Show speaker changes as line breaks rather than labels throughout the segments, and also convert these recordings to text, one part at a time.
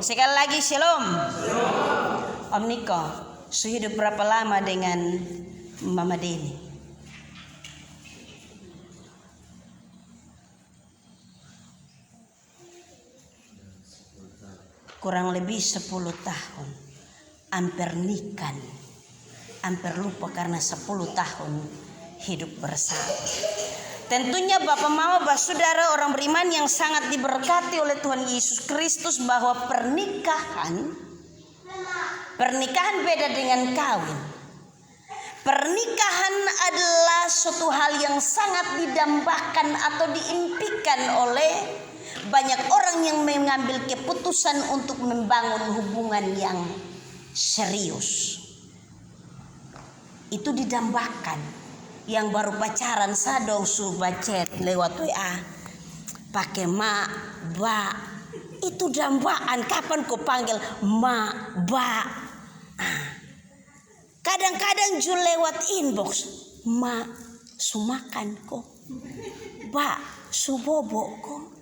Sekali lagi shalom. Om Niko, sudah berapa lama dengan Mama Deni? Kurang lebih 10 tahun. Hampir nikah, hampir lupa karena 10 tahun hidup bersama. Tentunya Bapak Mama, Bapak Saudara orang beriman yang sangat diberkati oleh Tuhan Yesus Kristus, bahwa pernikahan beda dengan kawin. Pernikahan adalah suatu hal yang sangat didambakan atau diimpikan oleh banyak orang yang mengambil keputusan untuk membangun hubungan yang serius. Itu didambakan. Yang baru pacaran sadong suruh chat lewat WA pakai ma, ba. Itu dambaan. Kapan kau panggil ma, ba? Kadang-kadang juga lewat inbox, ma, sumakan kok, ba, subobo kok.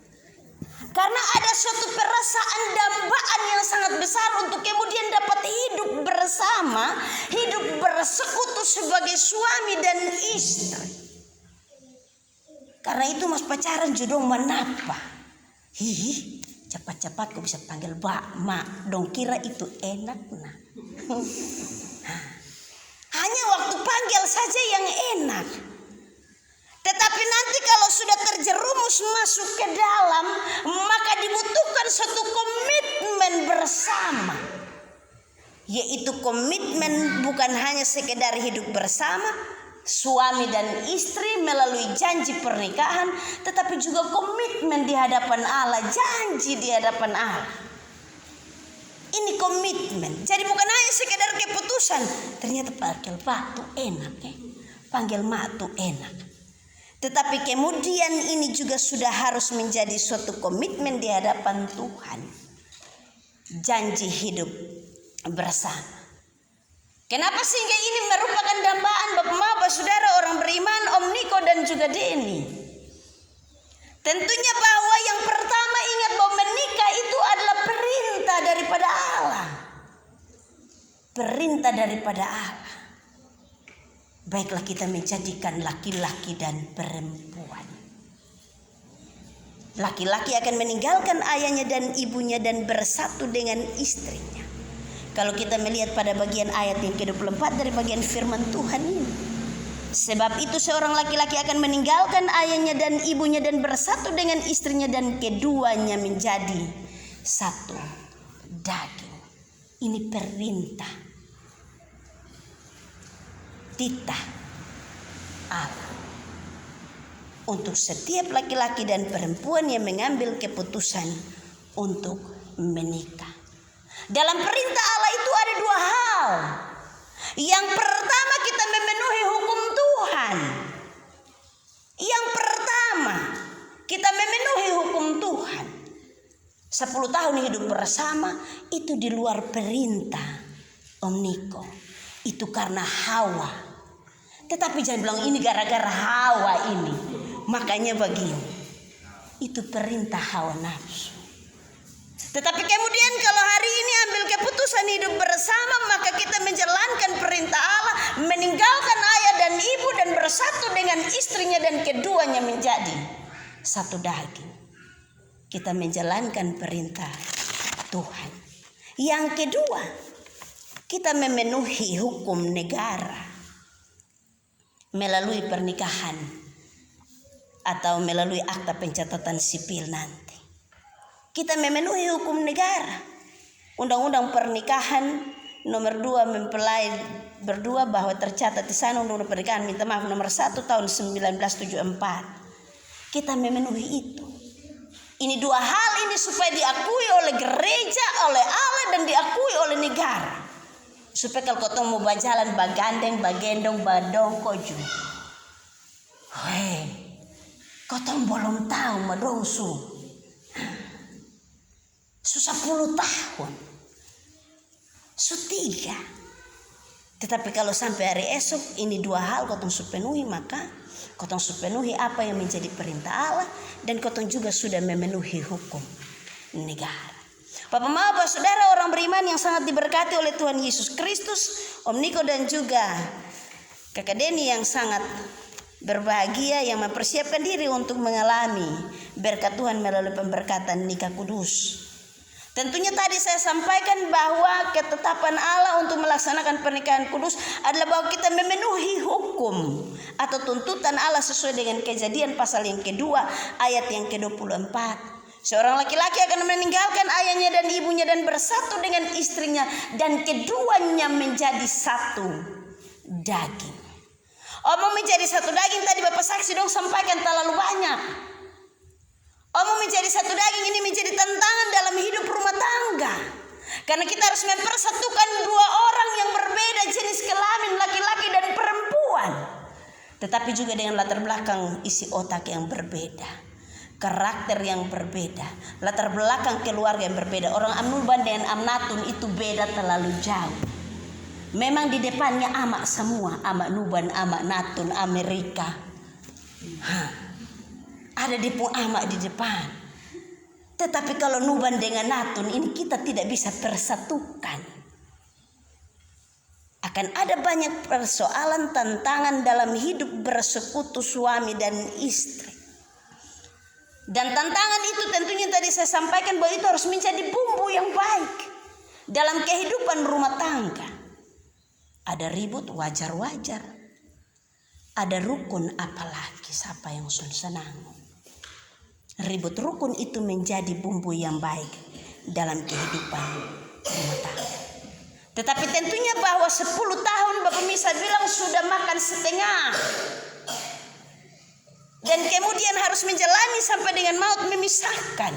Karena ada suatu perasaan dambaan yang sangat besar untuk kemudian dapat hidup bersama, hidup bersekutu sebagai suami dan istri. Karena itu mas pacaran jodoh menapa? Hihi, cepat-cepat kau bisa panggil ba, ma, dong kira itu enak nah. Hanya waktu panggil saja yang enak. Tetapi nanti kalau sudah terjerumus masuk ke dalam, maka dibutuhkan suatu komitmen bersama. Yaitu komitmen bukan hanya sekedar hidup bersama, suami dan istri melalui janji pernikahan, tetapi juga komitmen di hadapan Allah, janji di hadapan Allah. Ini komitmen. Jadi bukan hanya sekedar keputusan. Ternyata panggil Pak tuh enak ya. Panggil Mak tuh enak. Tetapi kemudian ini juga sudah harus menjadi suatu komitmen di hadapan Tuhan. Janji hidup bersama. Kenapa sehingga ini merupakan dambaan Bapak Bapak Saudara orang beriman, Om Niko dan juga Deni? Tentunya bahwa yang pertama ingat bahwa menikah itu adalah perintah daripada Allah. Perintah daripada Allah. Baiklah kita menjadikan laki-laki dan perempuan. Laki-laki akan meninggalkan ayahnya dan ibunya dan bersatu dengan istrinya. Kalau kita melihat pada bagian ayat yang ke-24 dari bagian firman Tuhan ini. Sebab itu seorang laki-laki akan meninggalkan ayahnya dan ibunya dan bersatu dengan istrinya dan keduanya menjadi satu daging. Ini perintah titah Allah untuk setiap laki-laki dan perempuan yang mengambil keputusan untuk menikah. Dalam perintah Allah itu ada dua hal. Yang pertama, kita memenuhi hukum Tuhan. Yang pertama, kita memenuhi hukum Tuhan. 10 tahun hidup bersama itu di luar perintah Om Niko. Itu karena Hawa. Tetapi jangan bilang ini gara-gara Hawa ini. Makanya begini. Itu perintah hawa nafsu. Tetapi kemudian kalau hari ini ambil keputusan hidup bersama, maka kita menjalankan perintah Allah, meninggalkan ayah dan ibu dan bersatu dengan istrinya dan keduanya menjadi satu daging. Kita menjalankan perintah Tuhan. Yang kedua, kita memenuhi hukum negara melalui pernikahan atau melalui akta pencatatan sipil nanti. Kita memenuhi hukum negara. Undang-undang pernikahan nomor 2 mempelai berdua bahwa tercatat di sana undang-undang pernikahan nomor 1 tahun 1974. Kita memenuhi itu. Ini dua hal ini supaya diakui oleh gereja, oleh Allah dan diakui oleh negara. Supaya kalau kau mau berjalan bagandeng, bagendong, badongkoju. Hei, kau belum tahu madongsu. Susah 10 tahun. Sutiga. Tetapi kalau sampai hari esok ini dua hal kau penuhi, maka kau penuhi apa yang menjadi perintah Allah dan kau juga sudah memenuhi hukum negara. Bapak Mama, Bapak Saudara orang beriman yang sangat diberkati oleh Tuhan Yesus Kristus, Om Niko dan juga Kakak Deni yang sangat berbahagia yang mempersiapkan diri untuk mengalami berkat Tuhan melalui pemberkatan nikah kudus. Tentunya tadi saya sampaikan bahwa ketetapan Allah untuk melaksanakan pernikahan kudus adalah bahwa kita memenuhi hukum atau tuntutan Allah sesuai dengan Kejadian pasal yang kedua ayat yang ke-24. Seorang laki-laki akan meninggalkan ayahnya dan ibunya dan bersatu dengan istrinya dan keduanya menjadi satu daging. Omong menjadi satu daging tadi Bapak saksi dong sampaikan terlalu banyak. Omong menjadi satu daging ini menjadi tantangan dalam hidup rumah tangga. Karena kita harus mempersatukan dua orang yang berbeda jenis kelamin laki-laki dan perempuan. Tetapi juga dengan latar belakang isi otak yang berbeda. Karakter yang berbeda, latar belakang keluarga yang berbeda. Orang Amnuban dengan Amnatun itu beda terlalu jauh. Memang di depannya Amak semua, Amak Nuban, Amak Natun, Amerika. Ada Depung Amak di depan. Tetapi kalau Nuban dengan Natun ini kita tidak bisa persatukan. Akan ada banyak persoalan tantangan dalam hidup bersekutu suami dan istri. Dan tantangan itu tentunya tadi saya sampaikan bahwa itu harus menjadi bumbu yang baik dalam kehidupan rumah tangga. Ada ribut wajar-wajar. Ada rukun apalagi siapa yang senang. Ribut rukun itu menjadi bumbu yang baik dalam kehidupan rumah tangga. Tetapi tentunya bahwa 10 tahun Bapak Misa bilang sudah makan setengah. Dan kemudian harus menjalani sampai dengan maut memisahkan.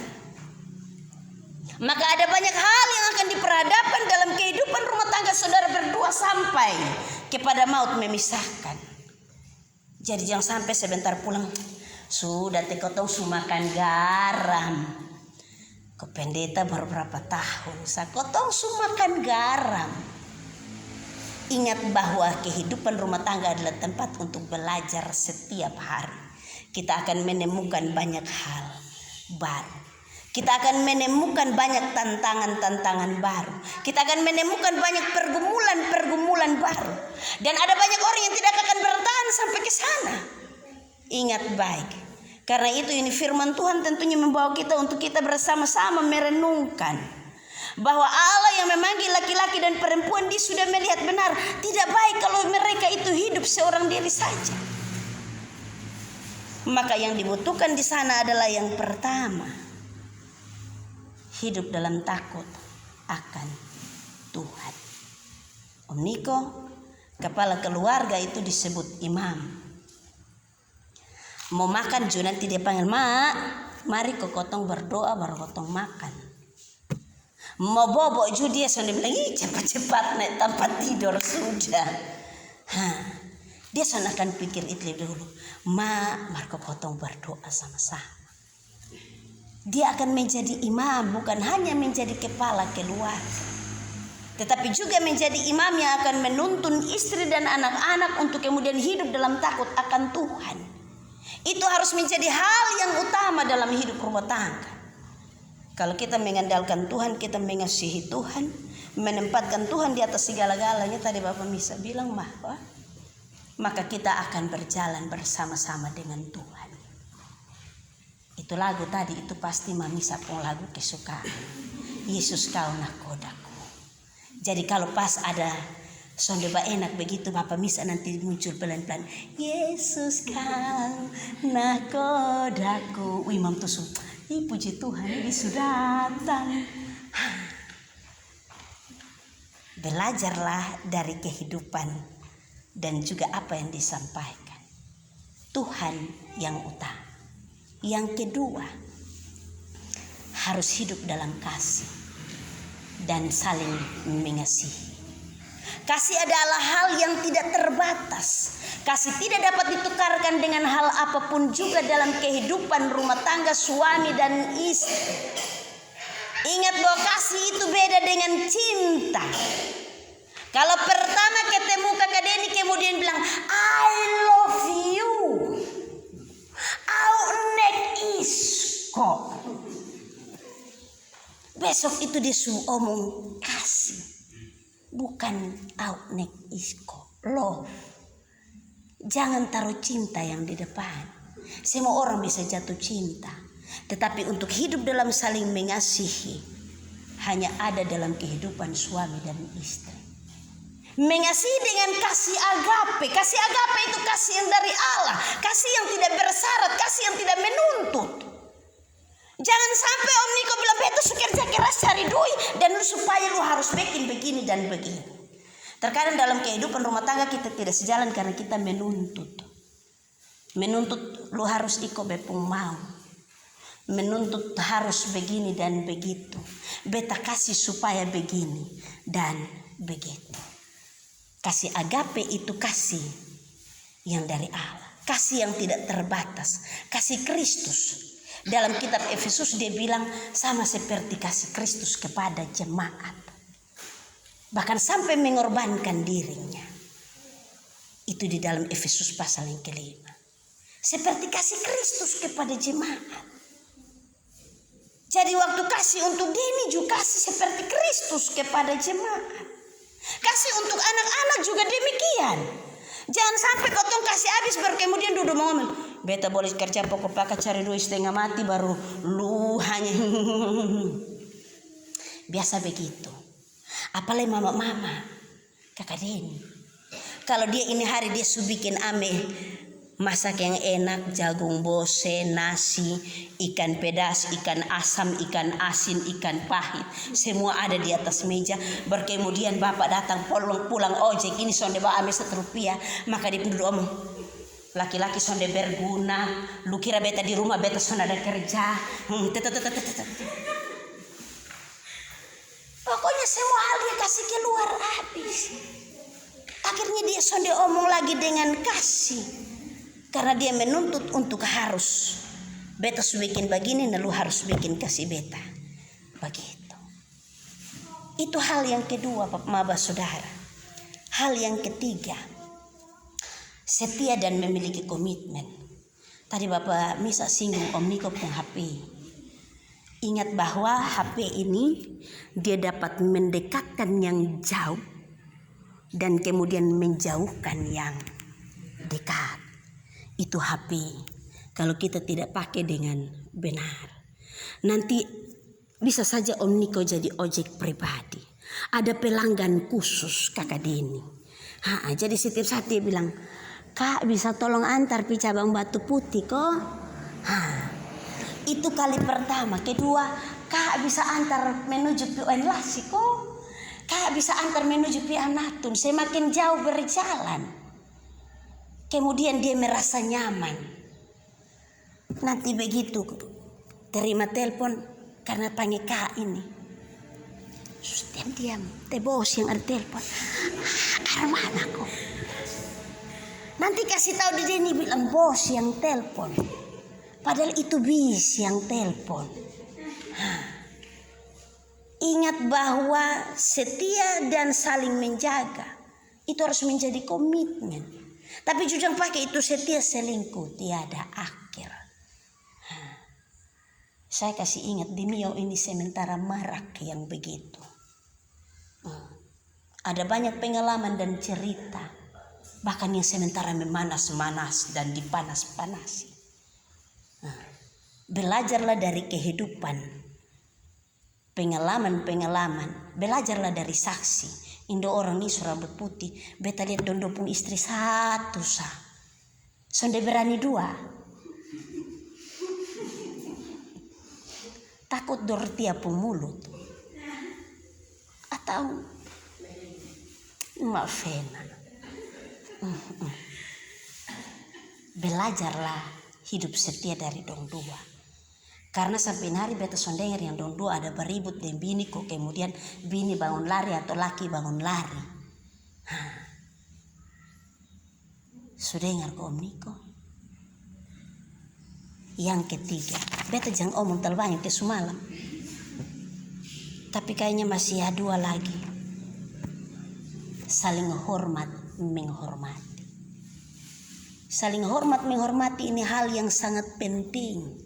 Maka ada banyak hal yang akan diperhadapkan dalam kehidupan rumah tangga saudara berdua sampai kepada maut memisahkan. Jadi jangan sampai sebentar pulang sudah tekotong sumakan garam. Ke pendeta baru berapa tahun sakotong sumakan garam. Ingat bahwa kehidupan rumah tangga adalah tempat untuk belajar setiap hari. Kita akan menemukan banyak hal baru. Kita akan menemukan banyak tantangan-tantangan baru. Kita akan menemukan banyak pergumulan-pergumulan baru. Dan ada banyak orang yang tidak akan bertahan sampai ke sana. Ingat baik. Karena itu ini firman Tuhan tentunya membawa kita untuk kita bersama-sama merenungkan. Bahwa Allah yang memanggil laki-laki dan perempuan dia sudah melihat benar. Tidak baik kalau mereka itu hidup seorang diri saja. Maka yang dibutuhkan di sana adalah yang pertama, hidup dalam takut akan Tuhan. Om Niko, kepala keluarga itu disebut imam. Mau makan juga nanti dia panggil, Mak, mari kau kotong berdoa baru kotong makan. Mau bobok juga dia sudah bilang, cepat-cepat naik tempat tidur sudah. Dia akan pikir itu dulu. Mari kau potong berdoa sama-sama. Dia akan menjadi imam, bukan hanya menjadi kepala keluarga, tetapi juga menjadi imam yang akan menuntun istri dan anak-anak untuk kemudian hidup dalam takut akan Tuhan. Itu harus menjadi hal yang utama dalam hidup rumah tangga. Kalau kita mengandalkan Tuhan, kita mengasihi Tuhan, menempatkan Tuhan di atas segala-galanya, tadi Bapak Misa bilang bahwa maka kita akan berjalan bersama-sama dengan Tuhan. Itu lagu tadi itu pasti Mami Sapong lagu kesukaan. Yesus kau nakodaku. Jadi kalau pas ada sondeba enak begitu Bapak Misa nanti muncul pelan-pelan. Yesus kau nakodaku. Imam Tusu. Puji Tuhan ini sudah datang. Belajarlah dari kehidupan dan juga apa yang disampaikan. Tuhan yang utama. Yang kedua, harus hidup dalam kasih dan saling mengasihi. Kasih adalah hal yang tidak terbatas. Kasih tidak dapat ditukarkan dengan hal apapun juga dalam kehidupan rumah tangga suami dan istri. Ingat bahwa kasih itu beda dengan cinta. Kalau pertama ketemu Kakak Deni kemudian bilang I love you, au nek isko. Besok itu dia omong kasih, bukan outnek isko, love. Jangan taruh cinta yang di depan. Semua orang bisa jatuh cinta, tetapi untuk hidup dalam saling mengasihi hanya ada dalam kehidupan suami dan istri. Mengasihi dengan kasih agape. Kasih agape itu kasih yang dari Allah, kasih yang tidak bersyarat, kasih yang tidak menuntut. Jangan sampai Om Niko bilang betul su kerja keras cari duit dan lu supaya lu harus bikin begini dan begini. Terkadang dalam kehidupan rumah tangga kita tidak sejalan karena kita menuntut. Menuntut lu harus iko bepung mau. Menuntut harus begini dan begitu. Beta kasih supaya begini dan begitu. Kasih agape itu kasih yang dari Allah. Kasih yang tidak terbatas. Kasih Kristus. Dalam kitab Efesus dia bilang sama seperti kasih Kristus kepada jemaat. Bahkan sampai mengorbankan dirinya. Itu di dalam Efesus pasal yang kelima. Seperti kasih Kristus kepada jemaat. Jadi waktu kasih untuk diri juga kasih seperti Kristus kepada jemaat. Kasih untuk anak-anak juga demikian. Jangan sampai kotong kasih habis baru kemudian duduk mau ngomong, beta boleh kerja pokok pakai cari duit setengah mati baru lu hanya biasa begitu. Apalagi mama-mama kakak Deni, kalau dia ini hari dia su bikin ame masak yang enak, jagung bose, nasi, ikan pedas, ikan asam, ikan asin, ikan pahit, semua ada di atas meja. Berkemudian bapak datang pulang ojek, ini sonde bawa ame Rp1, maka dia duduk omong, laki-laki sonde berguna, lu kira beta di rumah beta sonde ada kerja. Pokoknya semua hal dia kasih keluar habis. Akhirnya dia sonde omong lagi dengan kasih. Karena dia menuntut untuk harus. Beta su bikin begini, nah lu harus bikin kasih beta. Begitu. Itu hal yang kedua, Maba Saudara. Hal yang ketiga, setia dan memiliki komitmen. Tadi Bapak Misa singgung Om Niko pun HP. Ingat bahwa HP ini dia dapat mendekatkan yang jauh dan kemudian menjauhkan yang dekat. Itu HP kalau kita tidak pakai dengan benar. Nanti bisa saja Om Niko jadi ojek pribadi. Ada pelanggan khusus kakak Deni. Jadi setiap saat dia bilang, Kak bisa tolong antar pi cabang Batu Putih kok. Itu kali pertama. Kedua, Kak bisa antar menuju pi Lasi kok. Kak bisa antar menuju pi Anatun. Semakin jauh berjalan. Kemudian dia merasa nyaman. Nanti begitu terima telepon karena panggil Kak ini. Diam. Te bos yang ada telepon. Mana kok? Nanti kasih tahu dia ini bilang bos yang telepon. Padahal itu bis yang telepon. Ingat bahwa setia dan saling menjaga itu harus menjadi komitmen. Tapi jujur pakai itu setia selingkuh tiada akhir. Saya kasih ingat di Mio ini sementara marak yang begitu. Ada banyak pengalaman dan cerita. Bahkan yang sementara memanas-manas dan dipanas-panasi. Belajarlah dari kehidupan. Pengalaman-pengalaman. Belajarlah dari saksi. Indo orang ini rambut putih. Beta lihat dondo pun istri satu sah. Sonde berani dua. Takut dortia pemulut. Atau maafena. Belajarlah hidup setia dari dong dua. Karena sampai hari beta sondengar yang dong dua ada beribut dan bini kok kemudian bini bangun lari atau laki bangun lari. Sudengar kok Om Niko. Yang ketiga, beta jangan omong terlalu banyak ke semalam. Tapi kayaknya masih ada dua lagi. Saling hormat menghormati. Saling hormat menghormati ini hal yang sangat penting.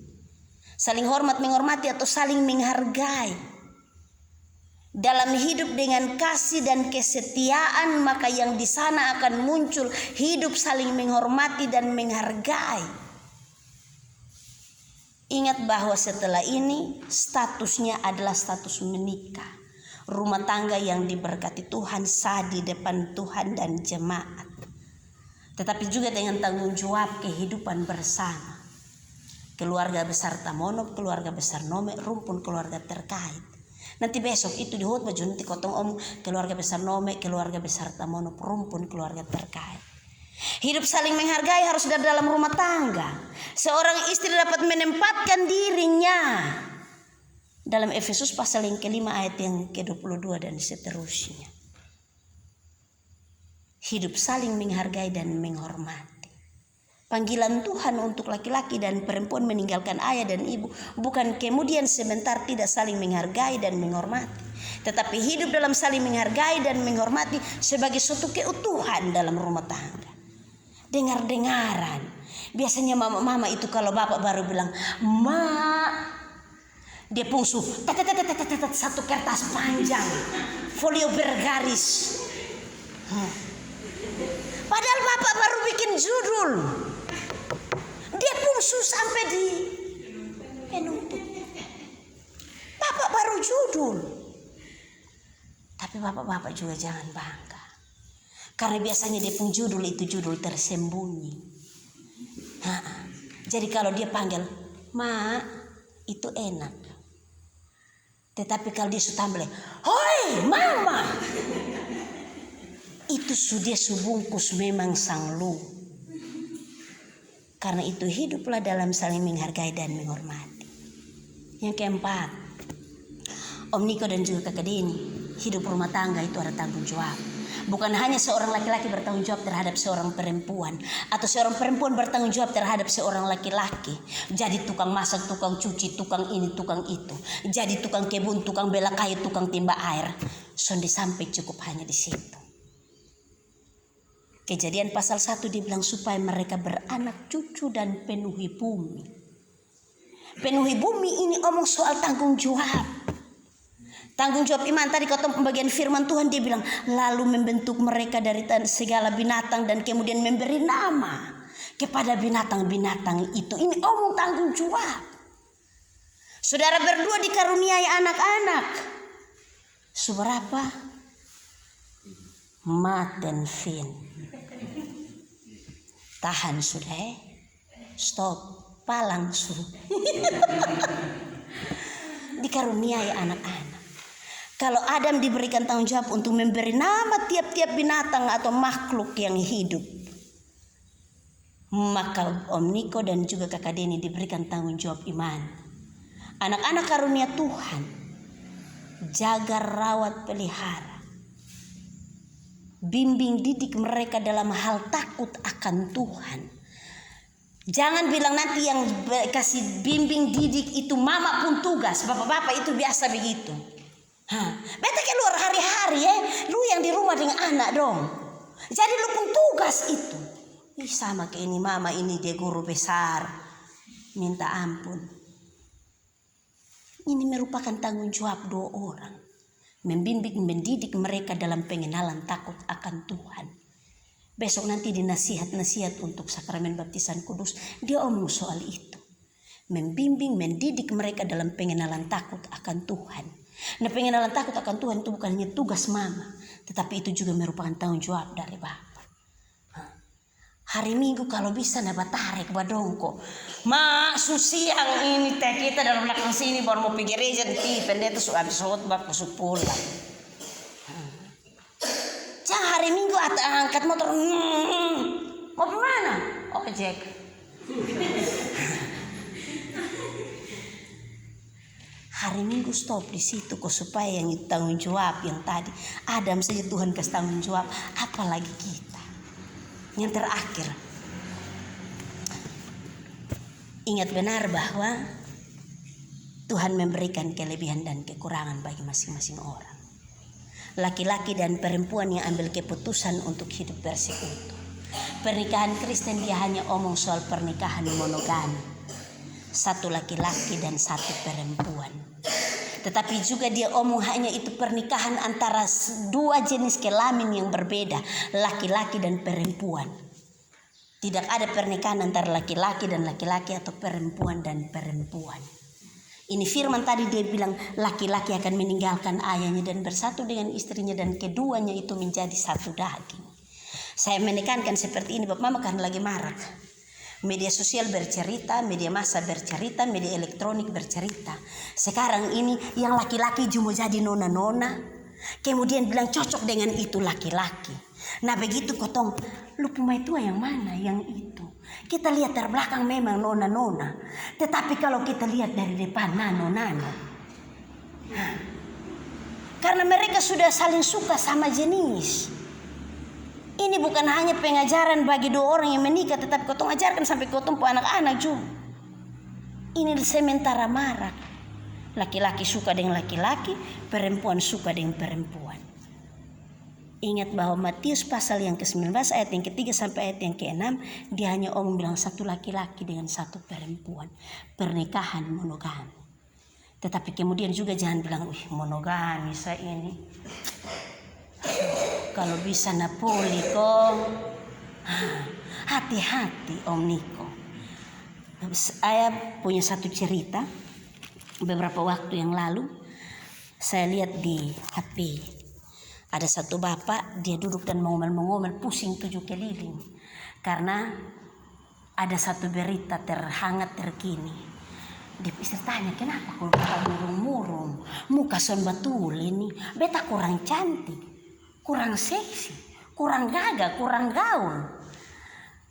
Saling hormat menghormati atau saling menghargai. dalam hidup dengan kasih dan kesetiaan, maka yang di sana akan muncul hidup saling menghormati dan menghargai. Ingat bahwa setelah ini statusnya adalah status menikah, rumah tangga yang diberkati Tuhan, sah di depan Tuhan dan jemaat, tetapi juga dengan tanggung jawab kehidupan bersama. Keluarga besar Tamonop, keluarga besar Nome, rumpun keluarga terkait. Nanti besok itu di khotbah nanti kotong om keluarga besar Nome, keluarga besar Tamonop, rumpun keluarga terkait. Hidup saling menghargai harus ada dalam rumah tangga. Seorang istri dapat menempatkan dirinya dalam Efesus pasal yang ke-5 ayat yang ke-22 dan seterusnya. Hidup saling menghargai dan menghormati. Panggilan Tuhan untuk laki-laki dan perempuan meninggalkan ayah dan ibu bukan kemudian sebentar tidak saling menghargai dan menghormati, tetapi hidup dalam saling menghargai dan menghormati sebagai suatu keutuhan dalam rumah tangga. Dengar-dengaran, biasanya mama-mama itu kalau bapak baru bilang ma, dia pungsu satu kertas panjang, folio bergaris. Padahal bapak baru bikin judul, dia pungsu sampai di penutup. Bapak baru judul. Tapi bapak-bapak juga jangan bangga, karena biasanya dia pun judul itu judul tersembunyi. Jadi kalau dia panggil ma, itu enak. Tetapi kalau dia sudah tampil, hoi mama, itu sudah subungkus memang sang lu. Karena itu hiduplah dalam saling menghargai dan menghormati. Yang keempat, Om Niko dan juga Kakak Deni, hidup rumah tangga itu ada tanggung jawab. Bukan hanya seorang laki-laki bertanggung jawab terhadap seorang perempuan, atau seorang perempuan bertanggung jawab terhadap seorang laki-laki. Jadi tukang masak, tukang cuci, tukang ini, tukang itu. Jadi tukang kebun, tukang bela kayu, tukang timba air. Sonde sampai cukup hanya di situ. Kejadian pasal 1 dibilang supaya mereka beranak cucu dan penuhi bumi. Penuhi bumi ini omong soal tanggung jawab. Tanggung jawab iman tadi kata pembagian firman Tuhan dia bilang lalu membentuk mereka dari segala binatang dan kemudian memberi nama kepada binatang-binatang itu. Ini omong tanggung jawab. Saudara berdua dikaruniai anak-anak. Seberapa? Mat dan Fin. Tahan sudah, stop, palang suruh. Dikaruniai anak-anak. Kalau Adam diberikan tanggung jawab untuk memberi nama tiap-tiap binatang atau makhluk yang hidup, maka Om Niko dan juga Kakak Deni diberikan tanggung jawab iman. Anak-anak karunia Tuhan, jaga, rawat, pelihara. Bimbing didik mereka dalam hal takut akan Tuhan. Jangan bilang nanti yang kasih bimbing didik itu mama pun tugas. Bapak-bapak itu biasa begitu. Beta keluar hari-hari lu yang di rumah dengan anak dong. Jadi lu pun tugas itu. Sama kayak ini mama ini dia guru besar. Minta ampun. Ini merupakan tanggung jawab dua orang. Membimbing, mendidik mereka dalam pengenalan takut akan Tuhan. Besok nanti di nasihat-nasihat untuk sakramen baptisan kudus, dia omong soal itu. Membimbing, mendidik mereka dalam pengenalan takut akan Tuhan. Nah, pengenalan takut akan Tuhan itu bukan hanya tugas mama, tetapi itu juga merupakan tanggung jawab dari bapak. Hari Minggu kalau bisa nabat tarik badongko. Ma, susiang ini teh kita dalam belakang sini baru mau pergi gereja di pendeta sudah habis khotbah kusuk pulang. Jangan hari Minggu angkat motor. Mau kemana? Ojek. Hari Minggu stop di situ kok supaya yang tanggung jawab yang tadi Adam saja Tuhan kasih tanggung jawab, apalagi kita. Yang terakhir, ingat benar bahwa Tuhan memberikan kelebihan dan kekurangan bagi masing-masing orang. Laki-laki dan perempuan yang ambil keputusan untuk hidup bersekutu. Pernikahan Kristen dia hanya omong soal pernikahan monogami. Satu laki-laki dan satu perempuan. Tetapi juga dia omong hanya itu pernikahan antara dua jenis kelamin yang berbeda, laki-laki dan perempuan. Tidak ada pernikahan antara laki-laki dan laki-laki atau perempuan dan perempuan. Ini firman tadi dia bilang laki-laki akan meninggalkan ayahnya dan bersatu dengan istrinya dan keduanya itu menjadi satu daging. Saya menekankan seperti ini Bapak Mama karena lagi marak. Media sosial bercerita, media massa bercerita, media elektronik bercerita. Sekarang ini yang laki-laki cuma jadi nona-nona. Kemudian bilang cocok dengan itu laki-laki. Nah begitu kotong, lu pemain tua yang mana? Yang itu. Kita lihat terbelakang memang nona-nona. Tetapi kalau kita lihat dari depan nano-nano. Karena mereka sudah saling suka sama jenis. Ini bukan hanya pengajaran bagi dua orang yang menikah, tetapi kotong ajarkan sampai kotong pu anak-anak juga. Ini sementara marak. Laki-laki suka dengan laki-laki, perempuan suka dengan perempuan. Ingat bahwa Matius pasal yang ke-19 ayat yang ke-3 sampai ayat yang ke-6 dia hanya omong bilang satu laki-laki dengan satu perempuan. Pernikahan monogami. Tetapi kemudian juga jangan bilang monogami saya ini. Kalau bisa Napoli kok. Hati-hati Om Niko. Saya punya satu cerita. Beberapa waktu yang lalu saya lihat di HP. Ada satu bapak, dia duduk dan mengomel-mengomel pusing 7 keliling. Karena ada satu berita terhangat terkini. Dia istri tanya, kenapa kalau bapak murung-murung? Muka son betul ini. Beta kurang cantik, kurang seksi, kurang gagah, kurang gaul.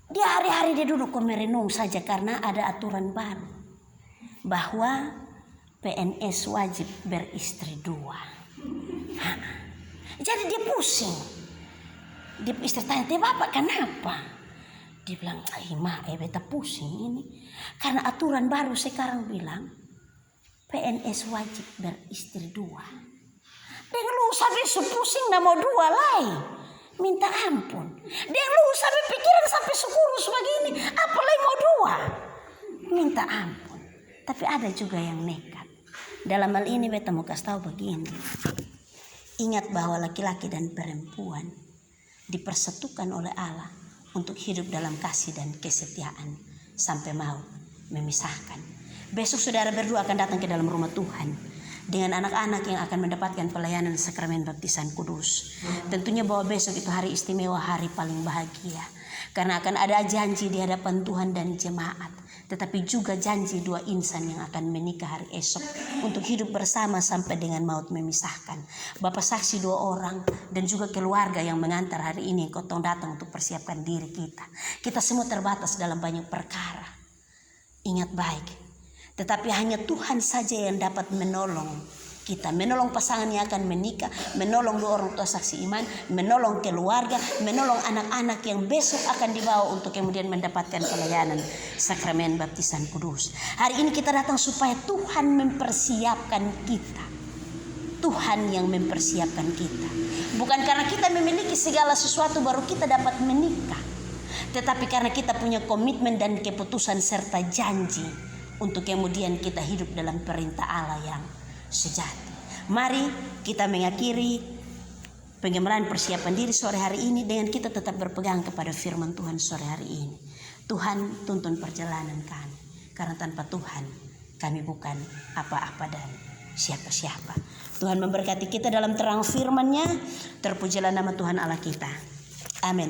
Dia hari-hari dia duduk merenung saja karena ada aturan baru. Bahwa PNS wajib beristri 2. Jadi dia pusing. Dia istri tanya, bapak kenapa? Dia bilang, beta pusing ini. Karena aturan baru sekarang bilang, PNS wajib beristri 2. Dengan lu sampai pusing nak mau 2 lagi. Minta ampun. Dengan lu sampai pikiran sampai sekurus begini. Apalagi mau 2. Minta ampun. Tapi ada juga yang nekat. Dalam hal ini beta mau kasih tahu begini. Ingat bahwa laki-laki dan perempuan dipersatukan oleh Allah untuk hidup dalam kasih dan kesetiaan sampai maut memisahkan. Besok saudara berdua akan datang ke dalam rumah Tuhan dengan anak-anak yang akan mendapatkan pelayanan sakramen baptisan kudus. Tentunya bahwa besok itu hari istimewa, hari paling bahagia. Karena akan ada janji di hadapan Tuhan dan jemaat. Tetapi juga janji 2 insan yang akan menikah hari esok untuk hidup bersama sampai dengan maut memisahkan. Bapak saksi 2 orang dan juga keluarga yang mengantar hari ini kotong datang untuk persiapkan diri kita. Kita semua terbatas dalam banyak perkara. Ingat baik, tetapi hanya Tuhan saja yang dapat menolong kita, menolong pasangan yang akan menikah, menolong 2 orang tua saksi iman, menolong keluarga, menolong anak-anak yang besok akan dibawa untuk kemudian mendapatkan pelayanan sakramen baptisan kudus. Hari ini kita datang supaya Tuhan mempersiapkan kita. Tuhan yang mempersiapkan kita. Bukan karena kita memiliki segala sesuatu baru kita dapat menikah. Tetapi karena kita punya komitmen dan keputusan serta janji untuk kemudian kita hidup dalam perintah Allah yang sejati. Mari kita mengakhiri pengembaraan persiapan diri sore hari ini dengan kita tetap berpegang kepada firman Tuhan sore hari ini. Tuhan tuntun perjalanan kami, karena tanpa Tuhan kami bukan apa-apa dan siapa-siapa. Tuhan memberkati kita dalam terang firman-Nya. Terpujilah nama Tuhan Allah kita. Amin.